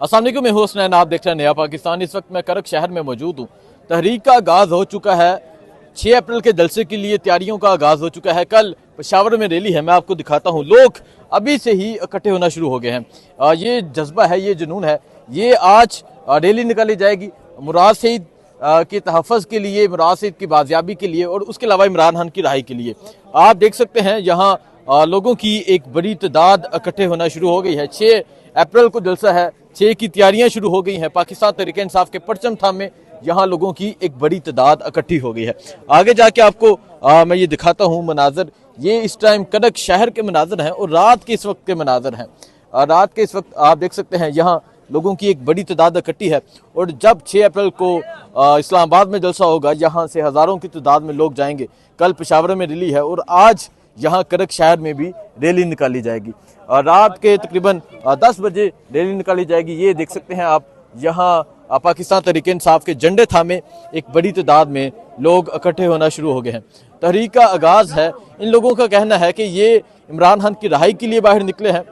अस्सलाम वालेकुम, मैं हूं हुसनैन, आप देख रहे हैं नया पाकिस्तान। इस वक्त मैं करक शहर में मौजूद हूं। तहरीक का आगाज़ हो चुका है। 6 अप्रैल के जलसे के लिए तैयारियों का आगाज़ हो चुका है। कल पेशावर में रैली है, मैं आपको दिखाता हूं। लोग अभी से ही इकट्ठे होना शुरू हो गए हैं। ये जज्बा है, ये जुनून है। ये आज रैली निकाली जाएगी मुराद सईद के तहफ़्फ़ुज़ के लिए, मुराद सईद की बाजियाबी के लिए और उसके अलावा इमरान खान की रहाई के लिए। आप देख सकते हैं यहाँ लोगों की एक बड़ी तादाद इकट्ठे होना शुरू हो गई है। 6 अप्रैल को जलसा है, 6 की तैयारियां शुरू हो गई हैं। पाकिस्तान तहरीक इंसाफ के परचम थामे यहाँ लोगों की एक बड़ी तादाद इकट्ठी हो गई है। आगे जाके आपको मैं ये दिखाता हूँ मनाजर। ये इस टाइम करक शहर के मनाजर हैं और रात के इस वक्त के मनाजर हैं। रात के इस वक्त आप देख सकते हैं यहाँ लोगों की एक बड़ी तादाद इकट्ठी है। और जब 6 अप्रैल को इस्लामाबाद में जलसा होगा, यहाँ से हज़ारों की तादाद में लोग जाएंगे। कल पेशावर में रैली है और आज यहाँ करक शहर में भी रैली निकाली जाएगी। रात के तकरीबन 10 बजे रैली निकाली जाएगी। ये देख सकते हैं आप, यहाँ पाकिस्तान तहरीक इंसाफ के झंडे थामे एक बड़ी तादाद में लोग इकट्ठे होना शुरू हो गए हैं। तहरीक का आगाज़ है। इन लोगों का कहना है कि ये इमरान खान की रहाई के लिए बाहर निकले हैं,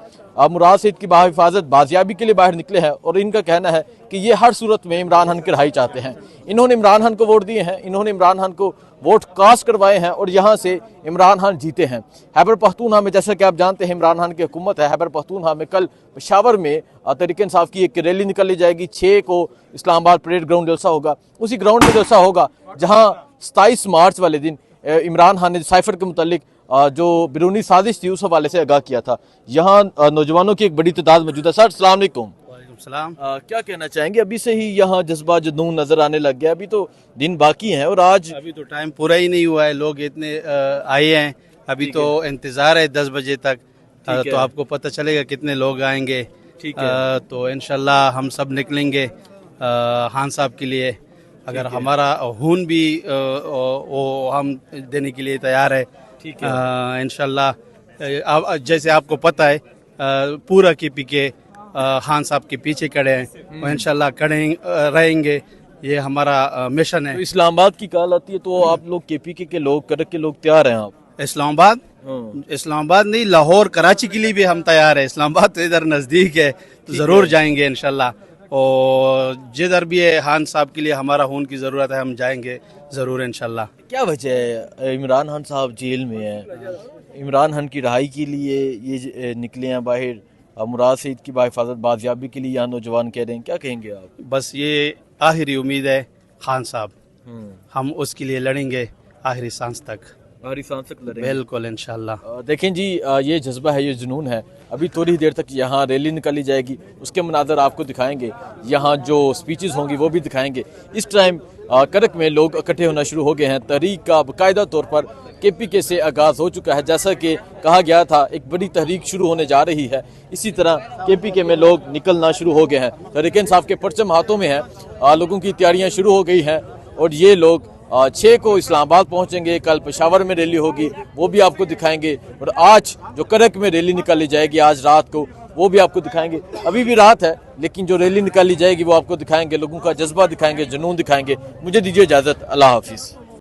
मुराद सईद की बाहिफाजत बाजियाबी के लिए बाहर निकले हैं। और इनका कहना है कि ये हर सूरत में इमरान खान की रहाई चाहते हैं। इन्होंने इमरान खान को वोट दिए हैं, इन्होंने इमरान खान को वोट कास्ट करवाए हैं और यहाँ से इमरान खान जीते हैं। खैबर पख्तूनख्वा में, जैसा कि आप जानते हैं, इमरान खान की हुकूमत है। खैबर पख्तूनख्वा में कल पेशावर में तहरीक इंसाफ की एक रैली निकाली जाएगी। 6 को इस्लामाबाद परेड ग्राउंड जलसा होगा। उसी ग्राउंड में जलसा होगा जहाँ 27 मार्च वाले दिन इमरान खान ने साइफर के मुतालिक जो बैरूनी साजिश थी उस हवाले से आगाह किया था। यहाँ नौजवानों की एक बड़ी तादाद मौजूद है। सर अस्सलाम वालेकुम। सलाम। क्या कहना चाहेंगे? अभी से ही यहाँ जज्बा जुनून नजर आने लग गया। अभी तो दिन बाकी हैं और आज अभी तो टाइम पूरा ही नहीं हुआ है, लोग इतने आए हैं। अभी तो इंतजार है 10 बजे तक, तो आपको पता चलेगा कितने लोग आएंगे। तो इंशाल्लाह हम सब निकलेंगे खान साहब के लिए। अगर हमारा खून भी वो हम देने के लिए तैयार है। इंशाल्लाह जैसे आपको पता है पूरा KP के खान साहब के पीछे खड़े हैं और इंशाल्लाह खड़े रहेंगे। ये हमारा मिशन है। तो इस्लामाबाद की कॉल आती है तो आप लोग KPK के लोग, करक के लोग तैयार हैं? आप इस्लामाबाद नहीं, लाहौर कराची के लिए भी हम तैयार है। इस्लामाबाद तो इधर नज़दीक है, तो ज़रूर जाएंगे इंशाल्लाह। और जिधर भी है खान साहब के लिए हमारा खून की ज़रूरत है, हम जाएंगे ज़रूर इंशाल्लाह। क्या वजह है? इमरान खान साहब जेल में है, इमरान खान की रहाई के लिए ये निकले हैं बाहर। मुराद सईद की बाहिफाजत बाजियाबी के लिए यहाँ नौजवान कह रहे हैं। क्या कहेंगे आप? बस ये आखिरी उम्मीद है खान साहब, हम उसके लिए लड़ेंगे आखिरी सांस तक। बिल्कुल इंशाल्लाह। देखें जी, ये जज्बा है, ये जुनून है। अभी थोड़ी देर तक यहाँ रैली निकाली जाएगी, उसके मनाजर आपको दिखाएंगे। यहाँ जो स्पीचेस होंगी वो भी दिखाएंगे। इस टाइम करक में लोग इकट्ठे होना शुरू हो गए हैं। तहरीक का बाकायदा तौर पर KPK से आगाज़ हो चुका है। जैसा कि कहा गया था, एक बड़ी तहरीक शुरू होने जा रही है। इसी तरह KPK में लोग निकलना शुरू हो गए हैं। तहरीक इंसाफ के परचम हाथों में है, लोगों की तैयारियां शुरू हो गई हैं और ये लोग 6 को इस्लामाबाद पहुंचेंगे। कल पेशावर में रैली होगी, वो भी आपको दिखाएंगे। और आज जो करक में रैली निकाली जाएगी आज रात को, वो भी आपको दिखाएंगे। अभी भी रात है लेकिन जो रैली निकाली जाएगी वो आपको दिखाएंगे, लोगों का जज्बा दिखाएंगे, जुनून दिखाएंगे। मुझे दीजिए इजाज़त, अल्लाह हाफिज़।